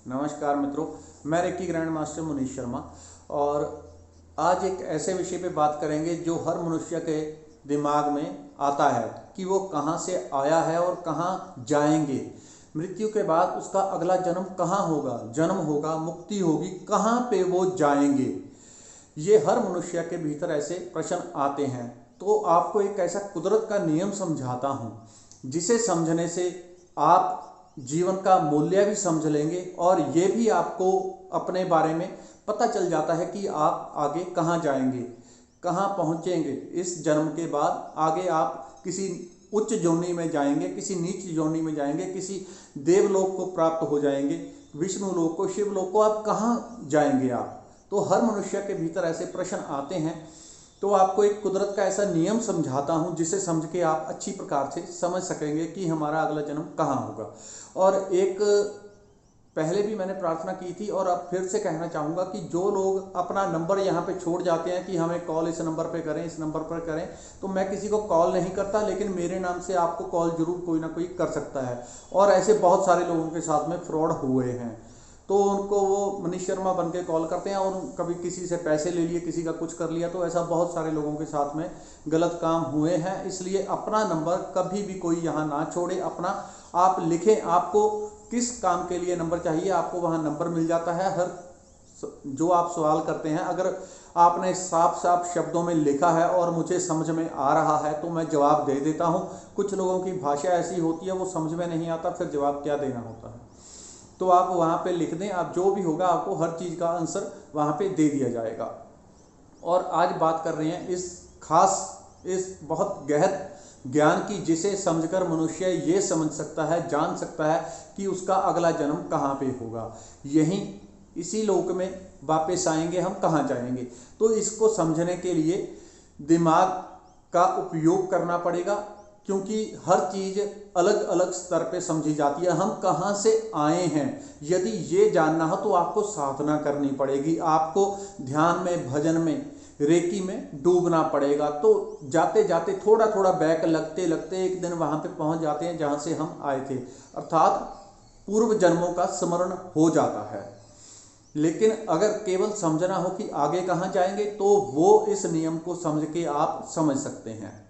नमस्कार मित्रों, मैं reiki grand master Munish Sharma और आज एक ऐसे विषय पे बात करेंगे जो हर मनुष्य के दिमाग में आता है कि वो कहाँ से आया है और कहाँ जाएंगे। मृत्यु के बाद उसका अगला जन्म कहाँ होगा, जन्म होगा, मुक्ति होगी, कहाँ पे वो जाएंगे। ये हर मनुष्य के भीतर ऐसे प्रश्न आते हैं। तो आपको एक ऐसा कुदरत का नियम समझाता हूँ जिसे समझने से आप जीवन का मूल्य भी समझ लेंगे और ये भी आपको अपने बारे में पता चल जाता है कि आप आगे कहाँ जाएंगे, कहाँ पहुँचेंगे। इस जन्म के बाद आगे आप किसी उच्च योनि में जाएंगे, किसी नीच योनि में जाएंगे, किसी देवलोक को प्राप्त हो जाएंगे, विष्णु लोक को, शिव लोक को, आप कहाँ जाएंगे आप। तो हर मनुष्य के भीतर ऐसे प्रश्न आते हैं। तो आपको एक कुदरत का ऐसा नियम समझाता हूँ जिसे समझ के आप अच्छी प्रकार से समझ सकेंगे कि हमारा अगला जन्म कहाँ होगा। और एक पहले भी मैंने प्रार्थना की थी और अब फिर से कहना चाहूँगा कि जो लोग अपना नंबर यहाँ पे छोड़ जाते हैं कि हमें कॉल इस नंबर पे करें, इस नंबर पर करें, तो मैं किसी को कॉल नहीं करता, लेकिन मेरे नाम से आपको कॉल जरूर कोई ना कोई कर सकता है। और ऐसे बहुत सारे लोगों के साथ में फ्रॉड हुए हैं। तो उनको वो मनीष शर्मा बन के कॉल करते हैं और कभी किसी से पैसे ले लिए, किसी का कुछ कर लिया। तो ऐसा बहुत सारे लोगों के साथ में गलत काम हुए हैं। इसलिए अपना नंबर कभी भी कोई यहाँ ना छोड़े। अपना आप लिखें, आपको किस काम के लिए नंबर चाहिए, आपको वहाँ नंबर मिल जाता है। हर जो आप सवाल करते हैं, अगर आपने साफ साफ शब्दों में लिखा है और मुझे समझ में आ रहा है तो मैं जवाब दे देता हूँ। कुछ लोगों की भाषा ऐसी होती है, वो समझ में नहीं आता, फिर जवाब क्या देना होता है। तो आप वहाँ पे लिख दें, आप जो भी होगा आपको हर चीज़ का आंसर वहाँ पे दे दिया जाएगा। और आज बात कर रहे हैं इस बहुत गहन ज्ञान की, जिसे समझकर मनुष्य ये समझ सकता है, जान सकता है कि उसका अगला जन्म कहाँ पे होगा। यहीं इसी लोक में वापस आएंगे, हम कहाँ जाएंगे। तो इसको समझने के लिए दिमाग का उपयोग करना पड़ेगा, क्योंकि हर चीज़ अलग अलग स्तर पे समझी जाती है। हम कहाँ से आए हैं, यदि ये जानना हो तो आपको साधना करनी पड़ेगी, आपको ध्यान में, भजन में, रेकी में डूबना पड़ेगा। तो जाते जाते थोड़ा थोड़ा बैक लगते लगते एक दिन वहाँ पे पहुँच जाते हैं जहाँ से हम आए थे, अर्थात पूर्व जन्मों का स्मरण हो जाता है। लेकिन अगर केवल समझना हो कि आगे कहाँ जाएंगे, तो वो इस नियम को समझ के आप समझ सकते हैं।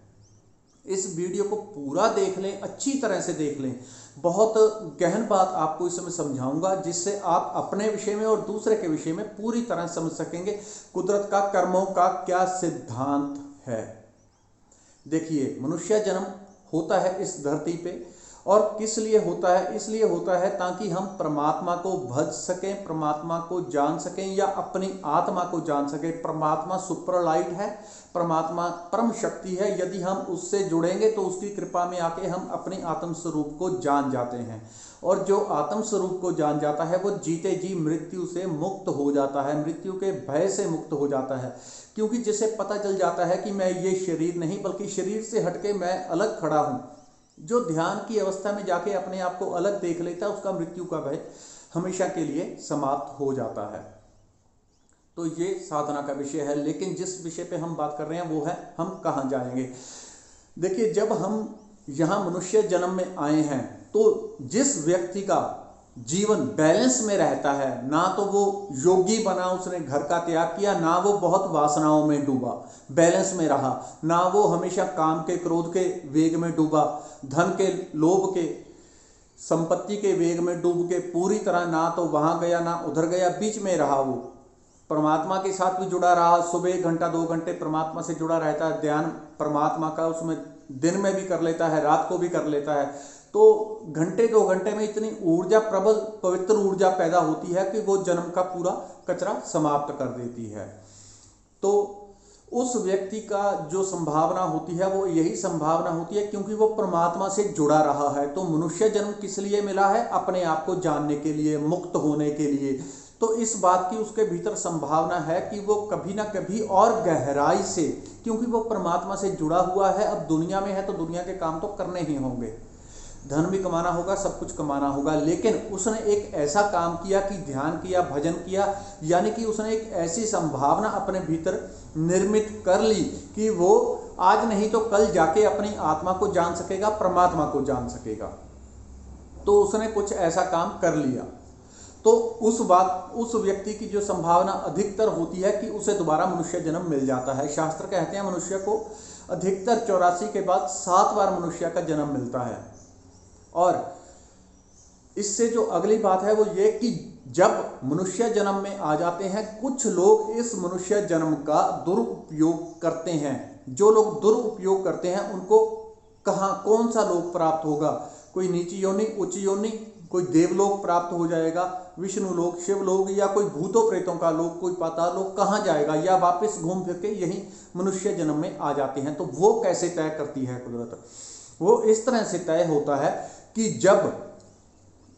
इस वीडियो को पूरा देख लें, अच्छी तरह से देख लें। बहुत गहन बात आपको इस समय समझाऊंगा, जिससे आप अपने विषय में और दूसरे के विषय में पूरी तरह समझ सकेंगे कुदरत का, कर्मों का क्या सिद्धांत है। देखिए, मनुष्य जन्म होता है इस धरती पे, और किस लिए होता है? इसलिए होता है ताकि हम परमात्मा को भज सकें, परमात्मा को जान सकें, या अपनी आत्मा को जान सकें। परमात्मा सुपरलाइट है, परमात्मा परम शक्ति है। यदि हम उससे जुड़ेंगे तो उसकी कृपा में आके हम अपने आत्म स्वरूप को जान जाते हैं। और जो आत्म स्वरूप को जान जाता है वो जीते जी मृत्यु से मुक्त हो जाता है, मृत्यु के भय से मुक्त हो जाता है। क्योंकि जिसे पता चल जाता है कि मैं ये शरीर नहीं, बल्कि शरीर से हटके मैं अलग खड़ा हूँ। जो ध्यान की अवस्था में जाके अपने आप को अलग देख लेता है, उसका मृत्यु का भय हमेशा के लिए समाप्त हो जाता है। तो ये साधना का विषय है। लेकिन जिस विषय पे हम बात कर रहे हैं वो है हम कहाँ जाएंगे। देखिए, जब हम यहाँ मनुष्य जन्म में आए हैं तो जिस व्यक्ति का जीवन बैलेंस में रहता है, ना तो वो योगी बना, उसने घर का त्याग किया, ना वो बहुत वासनाओं में डूबा, बैलेंस में रहा, ना वो हमेशा काम के, क्रोध के वेग में डूबा, धन के लोभ के, संपत्ति के वेग में डूब के पूरी तरह ना तो वहां गया ना उधर गया, बीच में रहा। वो परमात्मा के साथ भी जुड़ा रहा, सुबह 1 घंटा 2 घंटे परमात्मा से जुड़ा रहता है, ध्यान परमात्मा का उसमें दिन में भी कर लेता है, रात को भी कर लेता है। तो घंटे 2 घंटे में इतनी ऊर्जा, प्रबल पवित्र ऊर्जा पैदा होती है कि वो जन्म का पूरा कचरा समाप्त कर देती है। तो उस व्यक्ति का जो संभावना होती है वो यही संभावना होती है क्योंकि वो परमात्मा से जुड़ा रहा है। तो मनुष्य जन्म किस लिए मिला है? अपने आप को जानने के लिए, मुक्त होने के लिए। तो इस बात की उसके भीतर संभावना है कि वो कभी ना कभी और गहराई से, क्योंकि वो परमात्मा से जुड़ा हुआ है, अब दुनिया में है तो दुनिया के काम तो करने ही होंगे, धन भी कमाना होगा, सब कुछ कमाना होगा। लेकिन उसने एक ऐसा काम किया कि ध्यान किया, भजन किया, यानी कि उसने एक ऐसी संभावना अपने भीतर निर्मित कर ली कि वो आज नहीं तो कल जाके अपनी आत्मा को जान सकेगा, परमात्मा को जान सकेगा। तो उसने कुछ ऐसा काम कर लिया। तो उस व्यक्ति की जो संभावना अधिकतर होती है कि उसे दोबारा मनुष्य जन्म मिल जाता है। शास्त्र कहते हैं मनुष्य को अधिकतर 84 के बाद 7 बार मनुष्य का जन्म मिलता है। और इससे जो अगली बात है वो ये कि जब मनुष्य जन्म में आ जाते हैं, कुछ लोग इस मनुष्य जन्म का दुरुपयोग करते हैं। जो लोग दुरुपयोग करते हैं उनको कौन सा लोक प्राप्त होगा? कोई नीची योनि, उच्च योनि, कोई देवलोक प्राप्त हो जाएगा, विष्णु लोक, शिवलोक, या कोई भूतों प्रेतों का लोक, कोई पाताल लोक, कहाँ जाएगा? या वापस घूम फिर के यही मनुष्य जन्म में आ जाते हैं। तो वो कैसे तय करती है कुदरत? वो इस तरह से तय होता है कि जब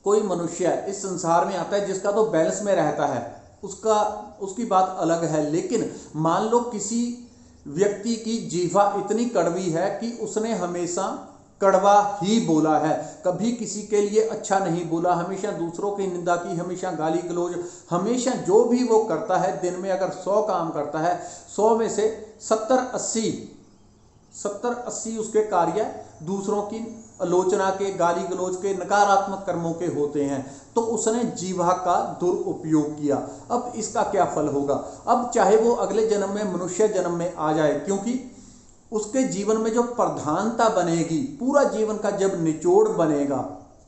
कोई मनुष्य इस संसार में आता है जिसका तो बैलेंस में रहता है, उसकी बात अलग है। लेकिन मान लो किसी व्यक्ति की जीवा इतनी कड़वी है कि उसने हमेशा कड़वा ही बोला है, कभी किसी के लिए अच्छा नहीं बोला, हमेशा दूसरों की निंदा की, हमेशा गाली गलौज, हमेशा जो भी वो करता है, दिन में अगर 100 काम करता है, 100 में से 70-80 उसके कार्य दूसरों की आलोचना के, गाली गलौज के, नकारात्मक कर्मों के होते हैं। तो उसने जीवा का दुरुपयोग किया। अब इसका क्या फल होगा? अब चाहे वो अगले जन्म में मनुष्य जन्म में आ जाए, क्योंकि उसके जीवन में जो प्रधानता बनेगी, पूरा जीवन का जब निचोड़ बनेगा,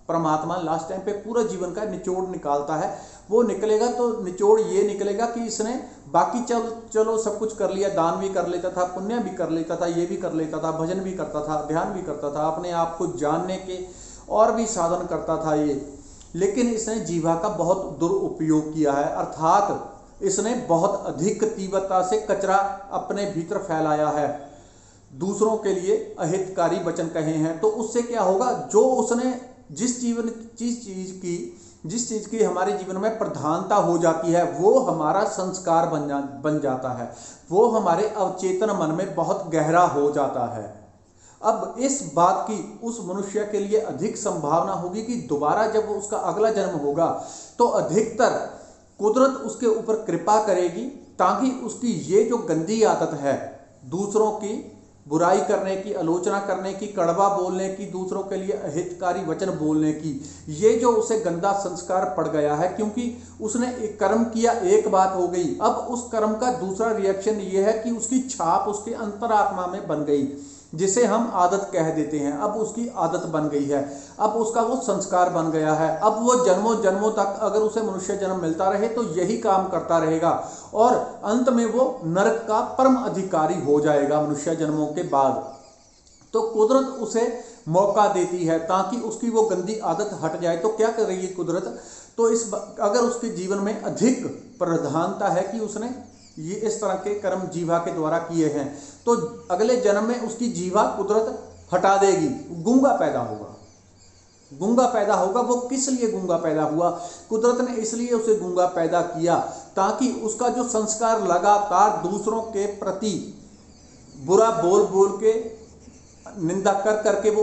परमात्मा लास्ट टाइम पे पूरा जीवन का निचोड़ निकालता है, वो निकलेगा तो निचोड़ ये निकलेगा कि इसने बाकी चलो सब कुछ कर लिया, दान भी कर लेता था, पुण्य भी कर लेता था, ये भी कर लेता था, भजन भी करता था, ध्यान भी करता था, अपने आप को जानने के और भी साधन करता था ये, लेकिन इसने जीवा का बहुत दुरुपयोग किया है। अर्थात इसने बहुत अधिक तीव्रता से कचरा अपने भीतर फैलाया है, दूसरों के लिए अहितकारी वचन कहे हैं। तो उससे क्या होगा? जो उसने जिस चीज की हमारे जीवन में प्रधानता हो जाती है, वो हमारा संस्कार बन जाता है, वो हमारे अवचेतन मन में बहुत गहरा हो जाता है। अब इस बात की उस मनुष्य के लिए अधिक संभावना होगी कि दोबारा जब उसका अगला जन्म होगा तो अधिकतर कुदरत उसके ऊपर कृपा करेगी, ताकि उसकी ये जो गंदी आदत है, दूसरों की बुराई करने की, आलोचना करने की, कड़वा बोलने की, दूसरों के लिए अहितकारी वचन बोलने की, ये जो उसे गंदा संस्कार पड़ गया है, क्योंकि उसने एक कर्म किया, एक बात हो गई। अब उस कर्म का दूसरा रिएक्शन ये है कि उसकी छाप उसके अंतरात्मा में बन गई, जिसे हम आदत कह देते हैं। अब उसकी आदत बन गई है, अब उसका वो संस्कार बन गया है। अब वो जन्मों जन्मों तक अगर उसे मनुष्य जन्म मिलता रहे तो यही काम करता रहेगा, और अंत में वो नरक का परम अधिकारी हो जाएगा मनुष्य जन्मों के बाद। तो कुदरत उसे मौका देती है ताकि उसकी वो गंदी आदत हट जाए। तो क्या कर रही है कुदरत? तो अगर उसके जीवन में अधिक प्रधानता है कि उसने ये इस तरह के कर्म जीवा के द्वारा किए हैं, तो अगले जन्म में उसकी जीवा कुदरत हटा देगी, गूंगा पैदा होगा। गूंगा पैदा होगा। वो किस लिए गूंगा पैदा हुआ? कुदरत ने इसलिए उसे गूंगा पैदा किया ताकि उसका जो संस्कार लगातार दूसरों के प्रति बुरा बोल बोल के, निंदा कर करके वो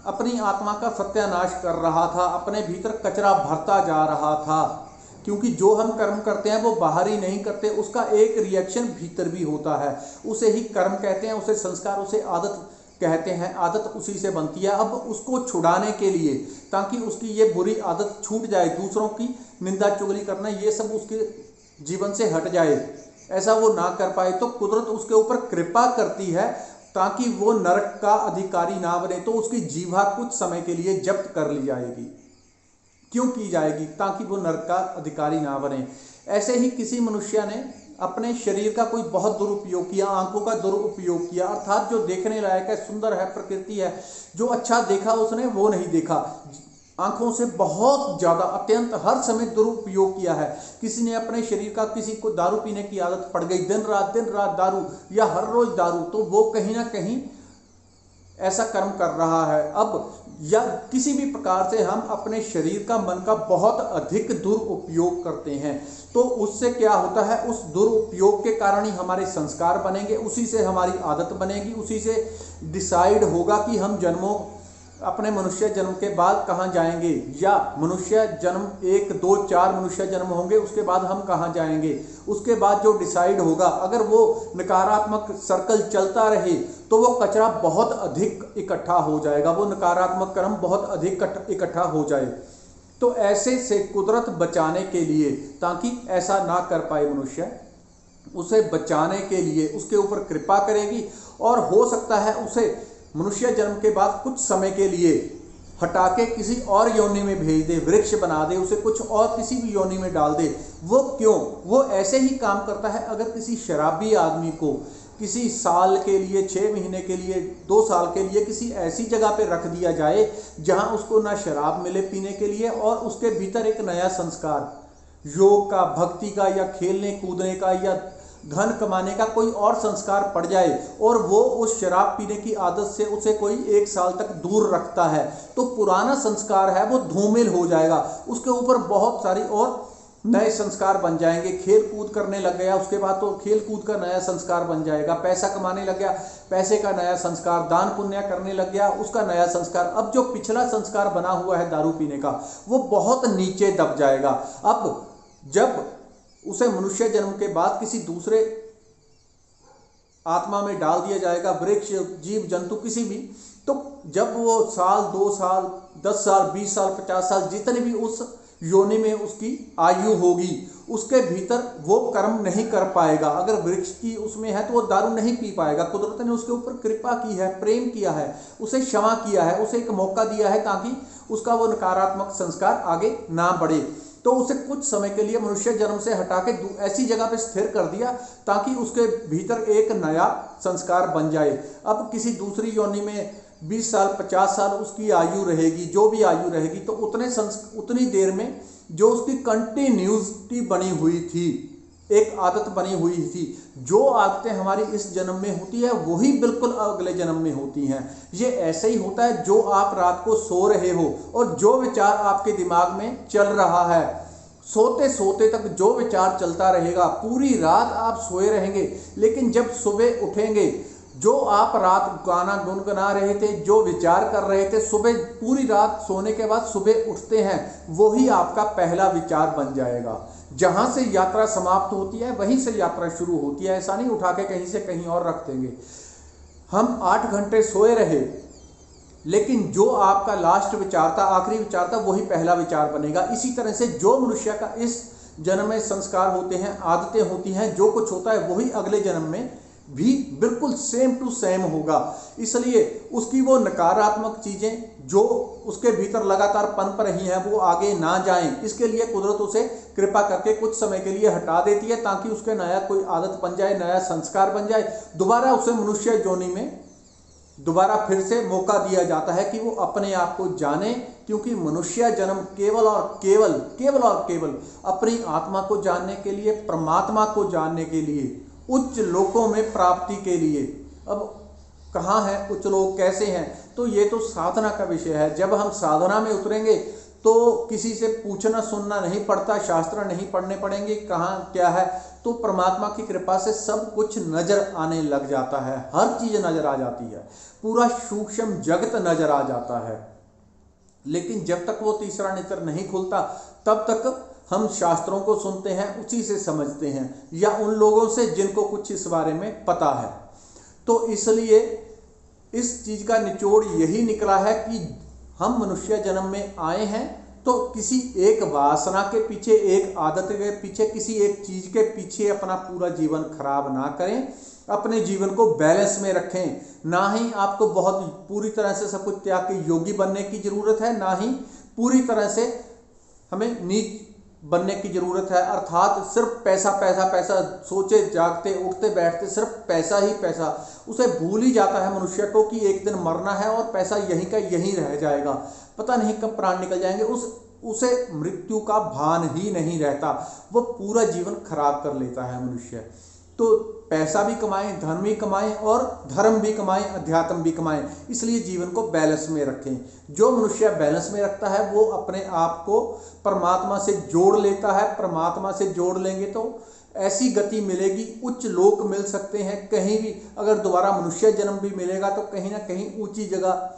अपनी आत्मा का सत्यानाश कर रहा था, अपने भीतर कचरा भरता जा रहा था। क्योंकि जो हम कर्म करते हैं वो बाहर ही नहीं करते, उसका एक रिएक्शन भीतर भी होता है। उसे ही कर्म कहते हैं, उसे संस्कार, उसे आदत कहते हैं। आदत उसी से बनती है। अब उसको छुड़ाने के लिए, ताकि उसकी ये बुरी आदत छूट जाए, दूसरों की निंदा चुगली करना ये सब उसके जीवन से हट जाए, ऐसा वो ना कर पाए, तो कुदरत उसके ऊपर कृपा करती है ताकि वो नरक का अधिकारी ना बने। तो उसकी जीवा कुछ समय के लिए जब्त कर ली जाएगी। क्यों की जाएगी? ताकि वो नरक का अधिकारी ना बने। ऐसे ही किसी मनुष्य ने अपने शरीर का कोई बहुत दुरुपयोग किया, आंखों का दुरुपयोग किया, अर्थात जो देखने लायक है, सुंदर है, प्रकृति है, जो अच्छा देखा उसने वो नहीं देखा, आंखों से बहुत ज्यादा अत्यंत हर समय दुरुपयोग किया है। किसी ने अपने शरीर का, किसी को दारू पीने की आदत पड़ गई, दिन रात दारू, या हर रोज दारू, तो वो कहीं ना कहीं ऐसा कर्म कर रहा है। अब या किसी भी प्रकार से हम अपने शरीर का, मन का बहुत अधिक दुरुपयोग करते हैं, तो उससे क्या होता है? उस दुरुपयोग के कारण ही हमारे संस्कार बनेंगे, उसी से हमारी आदत बनेगी, उसी से डिसाइड होगा कि हम अपने मनुष्य जन्म के बाद कहाँ जाएंगे, या मनुष्य जन्म 1, 2, 4 मनुष्य जन्म होंगे, उसके बाद हम कहाँ जाएंगे। उसके बाद जो डिसाइड होगा, अगर वो नकारात्मक सर्कल चलता रहे तो वो कचरा बहुत अधिक इकट्ठा हो जाएगा, वो नकारात्मक कर्म बहुत अधिक इकट्ठा हो जाए। तो ऐसे से कुदरत बचाने के लिए, ताकि ऐसा ना कर पाए मनुष्य, उसे बचाने के लिए उसके ऊपर कृपा करेगी और हो सकता है उसे मनुष्य जन्म के बाद कुछ समय के लिए हटा के किसी और योनि में भेज दे, वृक्ष बना दे, उसे कुछ और किसी भी योनि में डाल दे। वो क्यों? वो ऐसे ही काम करता है। अगर किसी शराबी आदमी को किसी साल के लिए, 6 महीने के लिए, 2 साल के लिए किसी ऐसी जगह पे रख दिया जाए जहां उसको ना शराब मिले पीने के लिए और उसके भीतर एक नया संस्कार, योग का, भक्ति का, या खेलने कूदने का, या धन कमाने का कोई और संस्कार पड़ जाए, और वो उस शराब पीने की आदत से उसे कोई 1 साल तक दूर रखता है, तो पुराना संस्कार है वो धूमिल हो जाएगा। उसके ऊपर बहुत सारी और नए संस्कार बन जाएंगे। खेल कूद करने लग गया, उसके बाद तो खेल कूद का नया संस्कार बन जाएगा। पैसा कमाने लग गया, पैसे का नया संस्कार। दान पुण्य करने लग गया, उसका नया संस्कार। अब जो पिछला संस्कार बना हुआ है दारू पीने का, वो बहुत नीचे दब जाएगा। अब जब उसे मनुष्य जन्म के बाद किसी दूसरे आत्मा में डाल दिया जाएगा, वृक्ष, जीव जंतु किसी भी, तो जब वो साल, 2 साल, 10 साल, 20 साल, 50 साल, जितने भी उस योनि में उसकी आयु होगी, उसके भीतर वो कर्म नहीं कर पाएगा। अगर वृक्ष की उसमें है तो वो दारू नहीं पी पाएगा। कुदरत ने उसके ऊपर कृपा की है, प्रेम किया है, उसे क्षमा किया है, उसे एक मौका दिया है ताकि उसका वो नकारात्मक संस्कार आगे ना बढ़े। तो उसे कुछ समय के लिए मनुष्य जन्म से हटा के ऐसी जगह पे स्थिर कर दिया ताकि उसके भीतर एक नया संस्कार बन जाए। अब किसी दूसरी योनि में 20 साल, 50 साल उसकी आयु रहेगी, जो भी आयु रहेगी, तो उतनी देर में जो उसकी कंटिन्यूटी बनी हुई थी, एक आदत बनी हुई थी, जो आदतें हमारी इस जन्म में होती है वही बिल्कुल अगले जन्म में होती हैं। ये ऐसे ही होता है, जो आप रात को सो रहे हो और जो विचार आपके दिमाग में चल रहा है, सोते सोते तक जो विचार चलता रहेगा, पूरी रात आप सोए रहेंगे, लेकिन जब सुबह उठेंगे, जो आप रात गाना गुनगुना रहे थे, जो विचार कर रहे थे, सुबह पूरी रात सोने के बाद सुबह उठते हैं, वही आपका पहला विचार बन जाएगा। जहां से यात्रा समाप्त होती है वहीं से यात्रा शुरू होती है। ऐसा नहीं उठा के कहीं से कहीं और रख देंगे। हम 8 घंटे सोए रहे, लेकिन जो आपका लास्ट विचार था, आखिरी विचार था, वही पहला विचार बनेगा। इसी तरह से जो मनुष्य का इस जन्म में संस्कार होते हैं, आदतें होती हैं, जो कुछ होता है वही अगले जन्म में भी बिल्कुल सेम टू सेम होगा। इसलिए उसकी वो नकारात्मक चीजें जो उसके भीतर लगातार पनप रही हैं वो आगे ना जाएं, इसके लिए कुदरत उसे कृपा करके कुछ समय के लिए हटा देती है ताकि उसके नया कोई आदत बन जाए, नया संस्कार बन जाए। दोबारा उसे मनुष्य योनि में दोबारा फिर से मौका दिया जाता है कि वो अपने आप को जाने, क्योंकि मनुष्य जन्म केवल और केवल अपनी आत्मा को जानने के लिए, परमात्मा को जानने के लिए, उच्च लोकों में प्राप्ति के लिए। अब कहाँ है उच्च लोक, कैसे हैं, तो ये तो साधना का विषय है। जब हम साधना में उतरेंगे तो किसी से पूछना सुनना नहीं पड़ता, शास्त्र नहीं पढ़ने पड़ेंगे कहाँ क्या है, तो परमात्मा की कृपा से सब कुछ नजर आने लग जाता है। हर चीज नजर आ जाती है, पूरा सूक्ष्म जगत नजर आ जाता है। लेकिन जब तक वो तीसरा नेत्र नहीं खुलता तब तक हम शास्त्रों को सुनते हैं, उसी से समझते हैं, या उन लोगों से जिनको कुछ इस बारे में पता है। तो इसलिए इस चीज का निचोड़ यही निकला है कि हम मनुष्य जन्म में आए हैं तो किसी एक वासना के पीछे, एक आदत के पीछे, किसी एक चीज के पीछे अपना पूरा जीवन खराब ना करें। अपने जीवन को बैलेंस में रखें। ना ही आपको बहुत पूरी तरह से सब कुछ त्याग के योगी बनने की जरूरत है, ना ही पूरी तरह से हमें नीच बनने की जरूरत है। अर्थात सिर्फ पैसा पैसा पैसा, सोचे जागते उठते बैठते सिर्फ पैसा ही पैसा, उसे भूल ही जाता है मनुष्य को कि एक दिन मरना है और पैसा यहीं का यहीं रह जाएगा, पता नहीं कब प्राण निकल जाएंगे। उसे मृत्यु का भान ही नहीं रहता, वो पूरा जीवन खराब कर लेता है मनुष्य। तो पैसा भी कमाएं, धन भी कमाएं और धर्म भी कमाएं, अध्यात्म भी कमाएं। इसलिए जीवन को बैलेंस में रखें। जो मनुष्य बैलेंस में रखता है वो अपने आप को परमात्मा से जोड़ लेता है। परमात्मा से जोड़ लेंगे तो ऐसी गति मिलेगी, उच्च लोक मिल सकते हैं। कहीं भी अगर दोबारा मनुष्य जन्म भी मिलेगा तो कहीं ना कहीं ऊंची जगह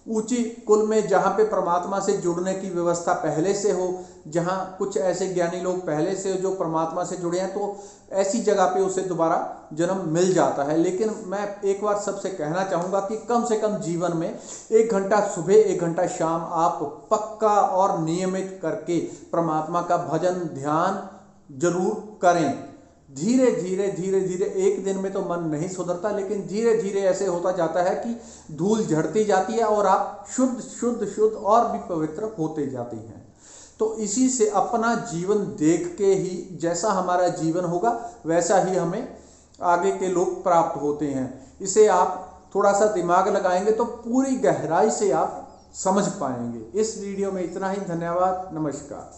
ऊंची कुल में जहाँ पे परमात्मा से जुड़ने की व्यवस्था पहले से हो, जहाँ कुछ ऐसे ज्ञानी लोग पहले से जो परमात्मा से जुड़े हैं, तो ऐसी जगह पे उसे दोबारा जन्म मिल जाता है। लेकिन मैं एक बार सबसे कहना चाहूँगा कि कम से कम जीवन में 1 घंटा सुबह 1 घंटा शाम आप पक्का और नियमित करके परमात्मा का भजन ध्यान जरूर करें। धीरे धीरे धीरे धीरे, एक दिन में तो मन नहीं सुधरता, लेकिन धीरे धीरे ऐसे होता जाता है कि धूल झड़ती जाती है और आप शुद्ध शुद्ध शुद्ध और भी पवित्र होते जाते हैं। तो इसी से अपना जीवन देख के ही जैसा हमारा जीवन होगा वैसा ही हमें आगे के लोग प्राप्त होते हैं। इसे आप थोड़ा सा दिमाग लगाएंगे तो पूरी गहराई से आप समझ पाएंगे। इस वीडियो में इतना ही। धन्यवाद। नमस्कार।